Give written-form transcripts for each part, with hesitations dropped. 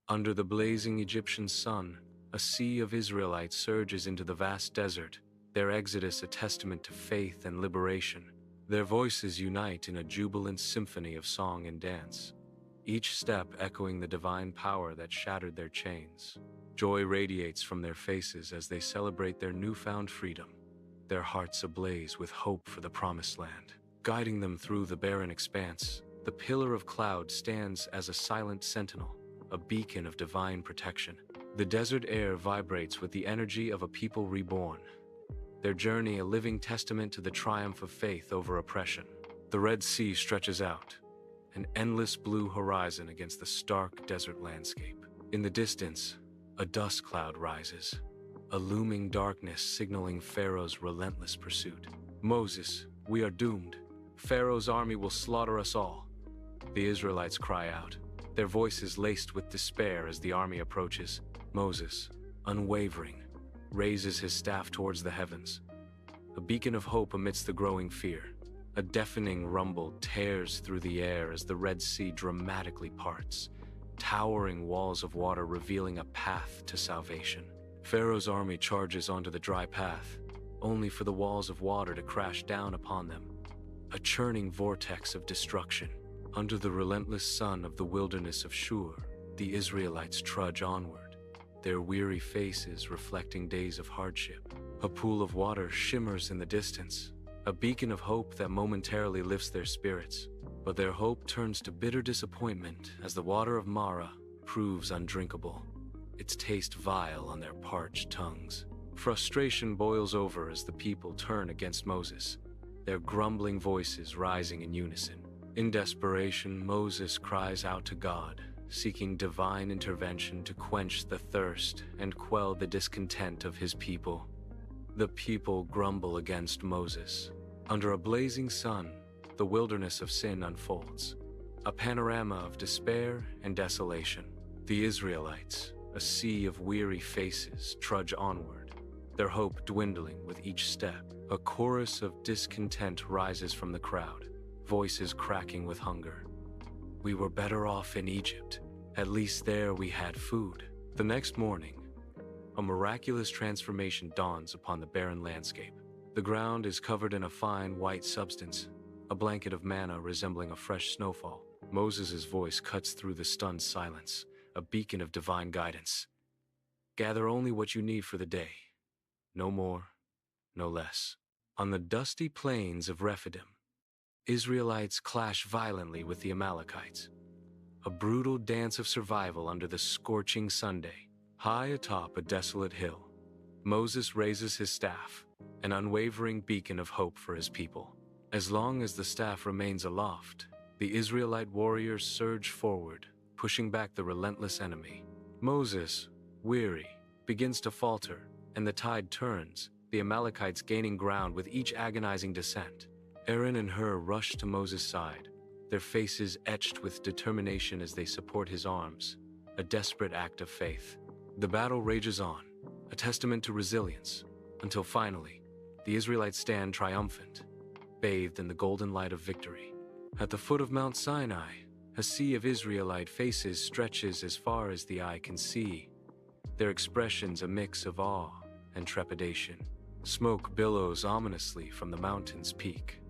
Under the blazing Egyptian sun, a sea of Israelites surges into the vast desert, their exodus a testament to faith and liberation. Their voices unite in a jubilant symphony of song and dance, each step echoing the divine power that shattered their chains. Joy radiates from their faces as they celebrate their newfound freedom, their hearts ablaze with hope for the promised land. Guiding them through the barren expanse, the pillar of cloud stands as a silent sentinel, a beacon of divine protection. The desert air vibrates with the energy of a people reborn, their journey a living testament to the triumph of faith over oppression. The Red Sea stretches out, an endless blue horizon against the stark desert landscape. In the distance, a dust cloud rises, a looming darkness signaling Pharaoh's relentless pursuit. "Moses, we are doomed. Pharaoh's army will slaughter us all," the Israelites cry out, their voices laced with despair as the army approaches. Moses, unwavering, raises his staff towards the heavens, a beacon of hope amidst the growing fear. A deafening rumble tears through the air as the Red Sea dramatically parts, towering walls of water revealing a path to salvation. Pharaoh's army charges onto the dry path, only for the walls of water to crash down upon them, a churning vortex of destruction. Under the relentless sun of the wilderness of Shur, the Israelites trudge onward, their weary faces reflecting days of hardship. A pool of water shimmers in the distance, a beacon of hope that momentarily lifts their spirits. But their hope turns to bitter disappointment as the water of Mara proves undrinkable, its taste vile on their parched tongues. Frustration boils over as the people turn against Moses, their grumbling voices rising in unison. In desperation, Moses cries out to God, seeking divine intervention to quench the thirst and quell the discontent of his people. The people grumble against Moses. Under a blazing sun, the wilderness of sin unfolds, a panorama of despair and desolation. The Israelites, a sea of weary faces, trudge onward, their hope dwindling with each step. A chorus of discontent rises from the crowd, voices cracking with hunger. "We were better off in Egypt. At least there we had food." The next morning, a miraculous transformation dawns upon the barren landscape. The ground is covered in a fine white substance, a blanket of manna resembling a fresh snowfall. Moses' voice cuts through the stunned silence, a beacon of divine guidance. "Gather only what you need for the day. No more, no less." On the dusty plains of Rephidim, Israelites clash violently with the Amalekites, a brutal dance of survival under the scorching sunday. High atop a desolate hill, Moses raises his staff, an unwavering beacon of hope for his people. As long as the staff remains aloft, the Israelite warriors surge forward, pushing back the relentless enemy. Moses, weary, begins to falter, and the tide turns, the Amalekites gaining ground with each agonizing descent. Aaron and Hur rush to Moses' side, their faces etched with determination as they support his arms, a desperate act of faith. The battle rages on, a testament to resilience, until finally, the Israelites stand triumphant, bathed in the golden light of victory. At the foot of Mount Sinai, a sea of Israelite faces stretches as far as the eye can see, their expressions a mix of awe and trepidation. Smoke billows ominously from the mountain's peak,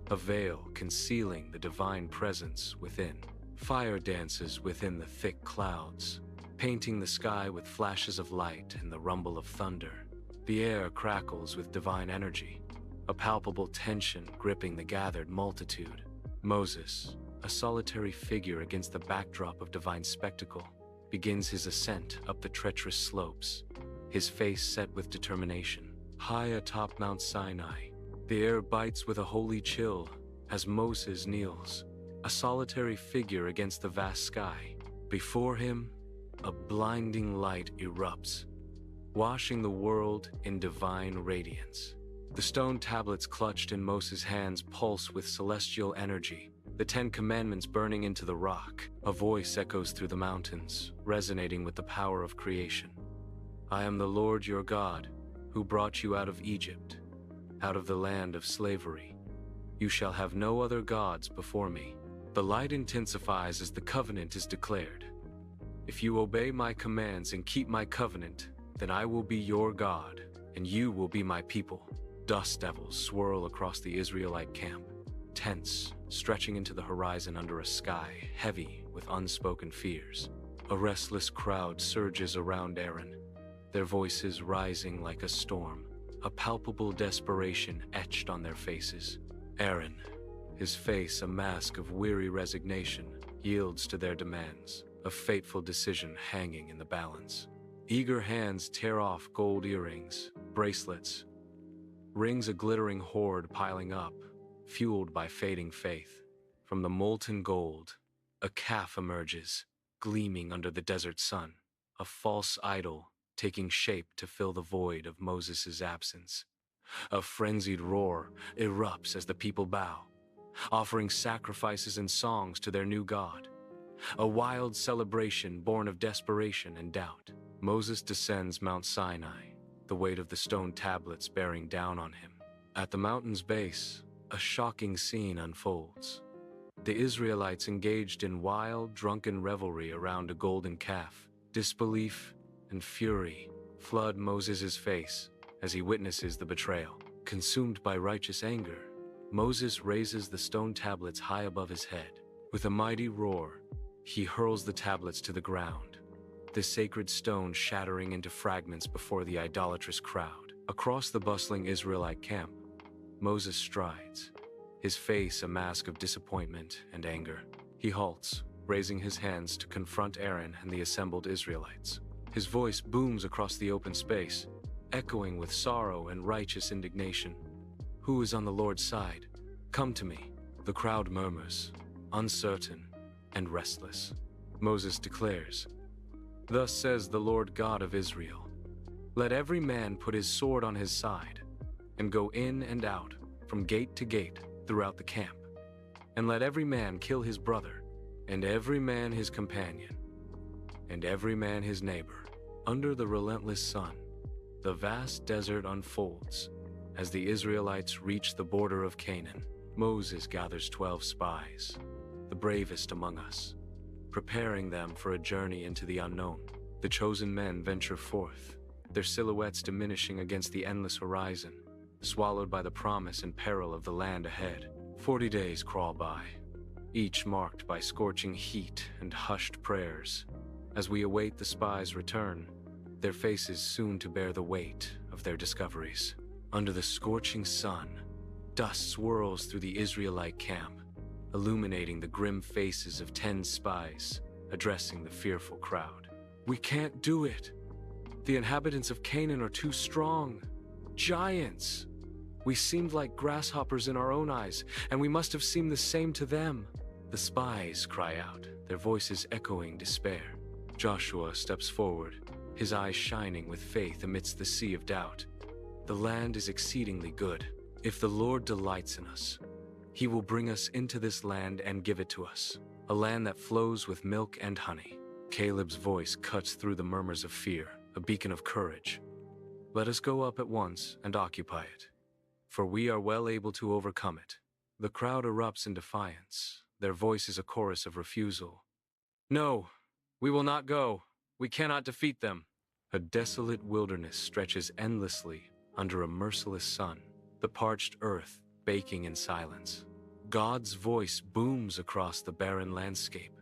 a veil concealing the divine presence within. Fire dances within the thick clouds, painting the sky with flashes of light and the rumble of thunder. The air crackles with divine energy, a palpable tension gripping the gathered multitude. Moses, a solitary figure against the backdrop of divine spectacle, begins his ascent up the treacherous slopes, his face set with determination. High atop Mount Sinai, the air bites with a holy chill as Moses kneels, a solitary figure against the vast sky. Before him, a blinding light erupts, washing the world in divine radiance. The stone tablets clutched in Moses' hands pulse with celestial energy, the 10 Commandments burning into the rock. A voice echoes through the mountains, resonating with the power of creation. "I am the Lord your God, who brought you out of Egypt, out of the land of slavery. You shall have no other gods before me." The light intensifies as the covenant is declared. If you obey my commands and keep my covenant, then I will be your God, and you will be my people." Dust devils swirl across the Israelite camp, tense, stretching into the horizon under a sky heavy with unspoken fears. A restless crowd surges around Aaron, their voices rising like a storm, a palpable desperation etched on their faces. Aaron, his face a mask of weary resignation, yields to their demands, a fateful decision hanging in the balance. Eager hands tear off gold earrings, bracelets, rings a glittering hoard piling up, fueled by fading faith. From the molten gold, a calf emerges, gleaming under the desert sun, a false idol taking shape to fill the void of Moses' absence. A frenzied roar erupts as the people bow, offering sacrifices and songs to their new god. A wild celebration born of desperation and doubt. Moses descends Mount Sinai, the weight of the stone tablets bearing down on him. At the mountain's base, a shocking scene unfolds. The Israelites engaged in wild, drunken revelry around a golden calf. Disbelief and fury flood Moses' face as he witnesses the betrayal. Consumed by righteous anger, Moses raises the stone tablets high above his head. With a mighty roar, he hurls the tablets to the ground, the sacred stone shattering into fragments before the idolatrous crowd. Across the bustling Israelite camp, Moses strides, his face a mask of disappointment and anger. He halts, raising his hands to confront Aaron and the assembled Israelites. His voice booms across the open space, echoing with sorrow and righteous indignation. "Who is on the Lord's side? Come to me." The crowd murmurs, uncertain and restless. Moses declares, "Thus says the Lord God of Israel, let every man put his sword on his side, and go in and out, from gate to gate, throughout the camp. And let every man kill his brother, and every man his companion, and every man his neighbor." Under the relentless sun, the vast desert unfolds. As the Israelites reach the border of Canaan, Moses gathers 12 spies, the bravest among us, preparing them for a journey into the unknown. The chosen men venture forth, their silhouettes diminishing against the endless horizon, swallowed by the promise and peril of the land ahead. 40 days crawl by, each marked by scorching heat and hushed prayers. As we await the spies' return, their faces soon to bear the weight of their discoveries. Under the scorching sun, dust swirls through the Israelite camp, illuminating the grim faces of 10 spies, addressing the fearful crowd. "We can't do it. The inhabitants of Canaan are too strong. Giants. We seemed like grasshoppers in our own eyes, and we must have seemed the same to them." The spies cry out, their voices echoing despair. Joshua steps forward, his eyes shining with faith amidst the sea of doubt. "The land is exceedingly good. If the Lord delights in us, he will bring us into this land and give it to us, a land that flows with milk and honey." Caleb's voice cuts through the murmurs of fear, a beacon of courage. "Let us go up at once and occupy it, for we are well able to overcome it." The crowd erupts in defiance, their voices a chorus of refusal. "No, we will not go. We cannot defeat them." A desolate wilderness stretches endlessly under a merciless sun, the parched earth baking in silence. God's voice booms across the barren landscape,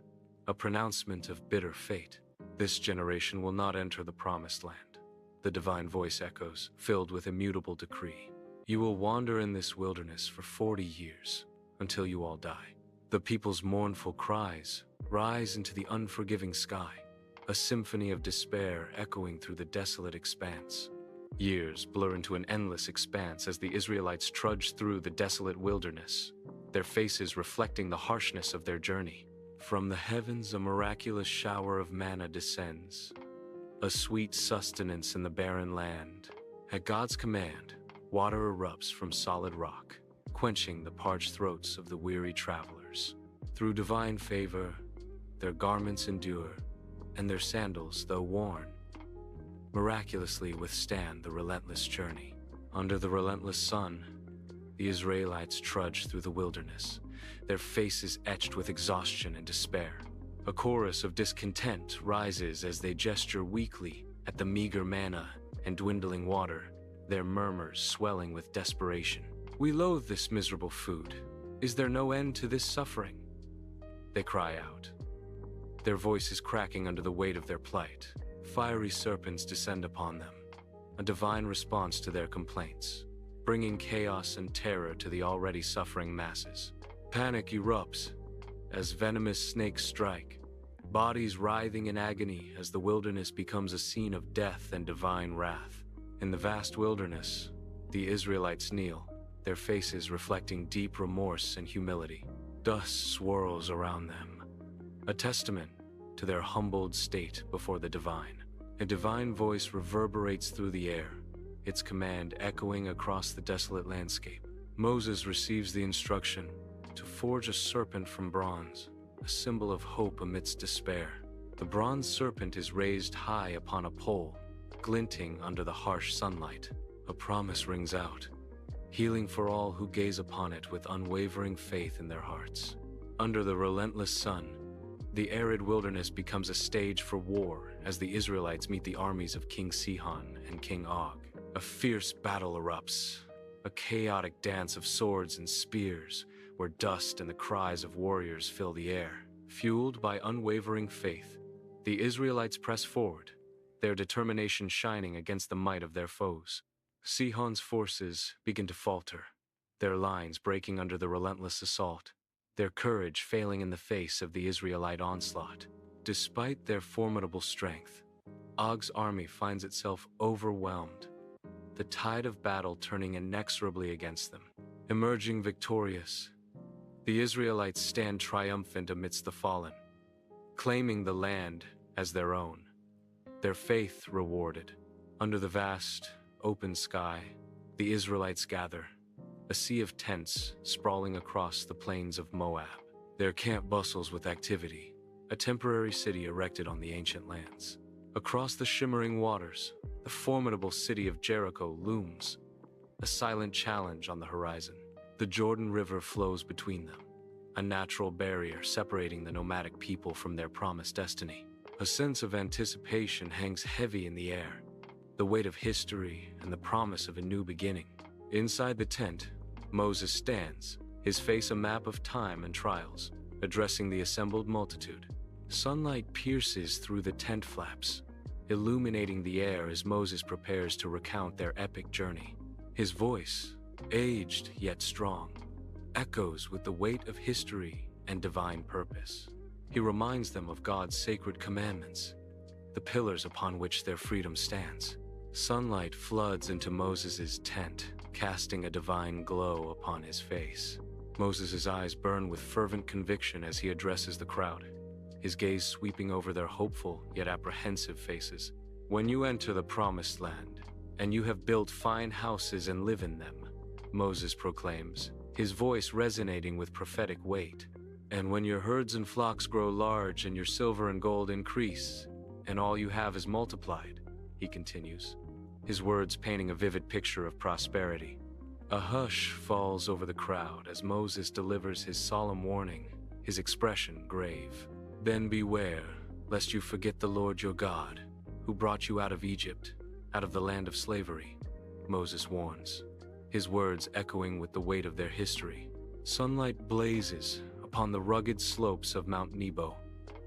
a pronouncement of bitter fate. "This generation will not enter the promised land," the divine voice echoes, filled with immutable decree. "You will wander in this wilderness for 40 years, until you all die." The people's mournful cries rise into the unforgiving sky, a symphony of despair echoing through the desolate expanse. Years blur into an endless expanse as the Israelites trudge through the desolate wilderness, their faces reflecting the harshness of their journey. From the heavens a miraculous shower of manna descends, a sweet sustenance in the barren land. At God's command, water erupts from solid rock, quenching the parched throats of the weary travelers. Through divine favor, their garments endure, and their sandals, though worn, miraculously withstand the relentless journey. Under the relentless sun, the Israelites trudge through the wilderness, their faces etched with exhaustion and despair. A chorus of discontent rises as they gesture weakly at the meager manna and dwindling water, their murmurs swelling with desperation. "We loathe this miserable food. Is there no end to this suffering?" They cry out, their voices cracking under the weight of their plight. Fiery serpents descend upon them, a divine response to their complaints, bringing chaos and terror to the already suffering masses. Panic erupts as venomous snakes strike, bodies writhing in agony as the wilderness becomes a scene of death and divine wrath. In the vast wilderness, the Israelites kneel, their faces reflecting deep remorse and humility. Dust swirls around them, a testament to their humbled state before the divine. A divine voice reverberates through the air, its command echoing across the desolate landscape. Moses receives the instruction to forge a serpent from bronze, a symbol of hope amidst despair. The bronze serpent is raised high upon a pole, glinting under the harsh sunlight. A promise rings out, healing for all who gaze upon it with unwavering faith in their hearts. Under the relentless sun, the arid wilderness becomes a stage for war as the Israelites meet the armies of King Sihon and King Og. A fierce battle erupts, a chaotic dance of swords and spears, where dust and the cries of warriors fill the air. Fueled by unwavering faith, the Israelites press forward, their determination shining against the might of their foes. Sihon's forces begin to falter, their lines breaking under the relentless assault, their courage failing in the face of the Israelite onslaught. Despite their formidable strength, Og's army finds itself overwhelmed, the tide of battle turning inexorably against them. Emerging victorious, the Israelites stand triumphant amidst the fallen, claiming the land as their own, their faith rewarded. Under the vast, open sky, the Israelites gather, a sea of tents sprawling across the plains of Moab. Their camp bustles with activity, a temporary city erected on the ancient lands. Across the shimmering waters, the formidable city of Jericho looms, a silent challenge on the horizon. The Jordan River flows between them, a natural barrier separating the nomadic people from their promised destiny. A sense of anticipation hangs heavy in the air, the weight of history and the promise of a new beginning. Inside the tent, Moses stands, his face a map of time and trials, addressing the assembled multitude. Sunlight pierces through the tent flaps, illuminating the air as Moses prepares to recount their epic journey. His voice, aged yet strong, echoes with the weight of history and divine purpose. He reminds them of God's sacred commandments, the pillars upon which their freedom stands. Sunlight floods into Moses' tent, casting a divine glow upon his face. Moses' eyes burn with fervent conviction as he addresses the crowd, his gaze sweeping over their hopeful yet apprehensive faces. "When you enter the promised land, and you have built fine houses and live in them," Moses proclaims, his voice resonating with prophetic weight. "And when your herds and flocks grow large and your silver and gold increase, and all you have is multiplied," he continues, his words painting a vivid picture of prosperity. A hush falls over the crowd as Moses delivers his solemn warning, his expression grave. "Then beware, lest you forget the Lord your God, who brought you out of Egypt, out of the land of slavery," Moses warns, his words echoing with the weight of their history. Sunlight blazes upon the rugged slopes of Mount Nebo,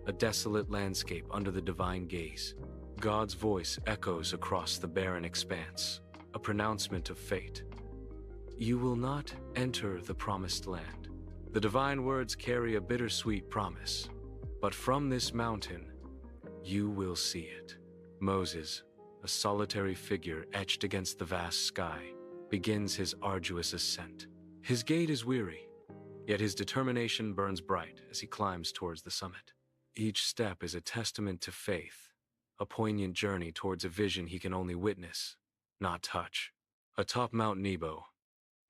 a desolate landscape under the divine gaze. God's voice echoes across the barren expanse, a pronouncement of fate. "You will not enter the promised land." The divine words carry a bittersweet promise. "But from this mountain, you will see it." Moses, a solitary figure etched against the vast sky, begins his arduous ascent. His gait is weary, yet his determination burns bright as he climbs towards the summit. Each step is a testament to faith, a poignant journey towards a vision he can only witness, not touch. Atop Mount Nebo,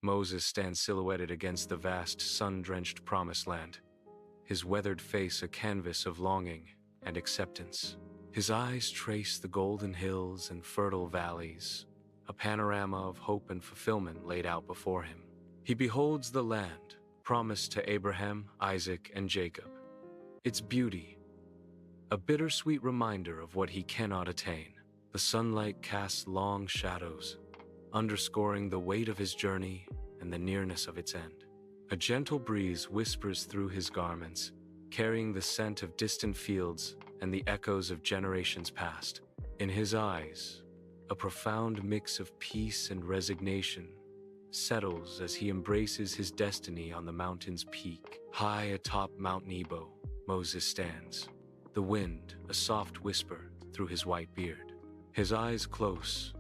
Moses stands silhouetted against the vast, sun-drenched promised land, his weathered face a canvas of longing and acceptance. His eyes trace the golden hills and fertile valleys, a panorama of hope and fulfillment laid out before him. He beholds the land promised to Abraham, Isaac, and Jacob, its beauty a bittersweet reminder of what he cannot attain. The sunlight casts long shadows, underscoring the weight of his journey and the nearness of its end. A gentle breeze whispers through his garments, carrying the scent of distant fields and the echoes of generations past. In his eyes, a profound mix of peace and resignation settles as he embraces his destiny on the mountain's peak. High atop Mount Nebo, Moses stands, the wind a soft whisper through his white beard. His eyes close,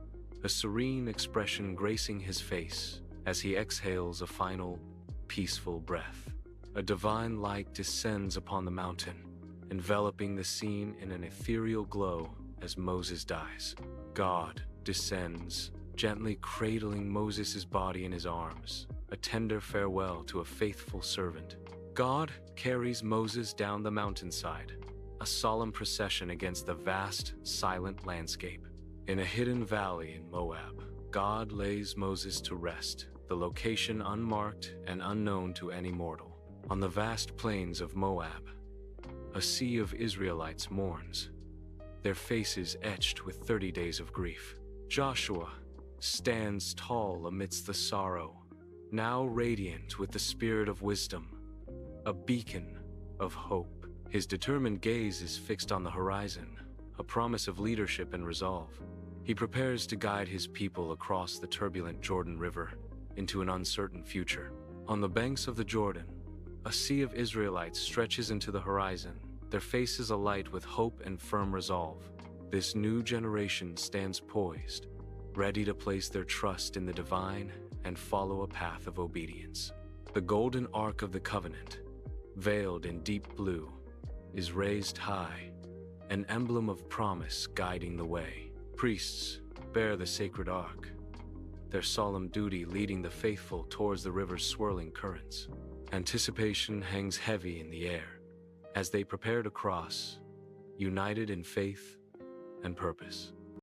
a serene expression gracing his face as he exhales a final, peaceful breath. A divine light descends upon the mountain, enveloping the scene in an ethereal glow as Moses dies. God descends, gently cradling Moses' body in his arms, a tender farewell to a faithful servant. God carries Moses down the mountainside, a solemn procession against the vast, silent landscape. In a hidden valley in Moab, God lays Moses to rest, the location unmarked and unknown to any mortal. On the vast plains of Moab, a sea of Israelites mourns, their faces etched with 30 days of grief. Joshua stands tall amidst the sorrow, now radiant with the spirit of wisdom, a beacon of hope. His determined gaze is fixed on the horizon, a promise of leadership and resolve. He prepares to guide his people across the turbulent Jordan River into an uncertain future. On the banks of the Jordan, a sea of Israelites stretches into the horizon, their faces alight with hope and firm resolve. This new generation stands poised, ready to place their trust in the divine and follow a path of obedience. The golden ark of the covenant, veiled in deep blue, is raised high, an emblem of promise guiding the way. Priests bear the sacred ark, their solemn duty leading the faithful towards the river's swirling currents. Anticipation hangs heavy in the air as they prepare to cross, united in faith and purpose.